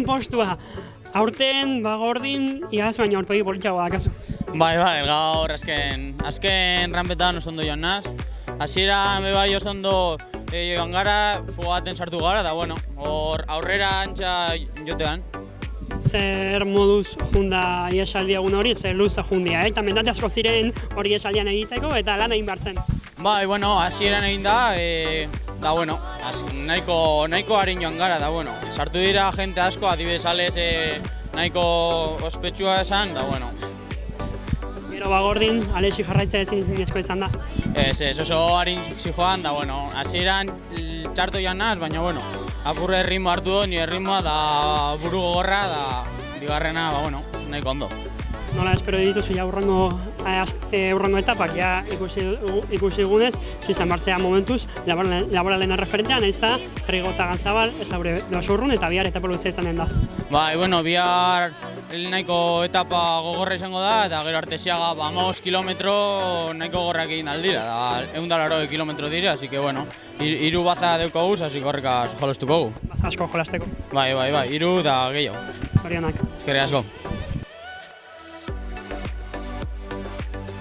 Bigarren postua. Aurten, Bagordin, igaz baina aurpegi politxagoa dakazu. Bai, gaur azken rampetan oso ondo joan naz. Hasieran bai oso ondo joan gara, fugaten sartu gara, da bueno, hor aurrera antxa jotean. Zer moduz junda iesaldi egun hori, zer luza jundia, eta mendate asko ziren hori iesaldian egiteko eta lan egin behar zen. Bai, bueno, hasieran egin da, da bueno, nahiko harin joan gara, da bueno, sartu dira jente asko, adibidez ales nahiko ospetsua esan, da bueno. Gero Bagordin, Alexi jarraitzea ezinezko izan da. Ez oso harin zijoan, da bueno, hasieran txarto joan naz, baina bueno, apurre erritmo hartu du, nire erritmoa da buru gogorra, da bigarrena, ba bueno, nahiko ondo. Nola espero dituzu ja urrengo etapak, ja ikusi egunez, zizan barzea momentuz, laboralen referentean, nahiz da, Trigo eta Gantzabal, ez da gure Basurrun eta bihar etapa luzea izanen da. Bai, bueno, bihar nahiko etapa gogorra izango da, eta gero Artesiaga 5 kilometro nahiko gogorrak egin aldira, da 180 kilometro dira, así que bueno, 3 baza deukaguz, así que horreka jolostuko gu. Asko jolasteko. Bai, 3 da gehiago. Zorionak. Eskerrik asko.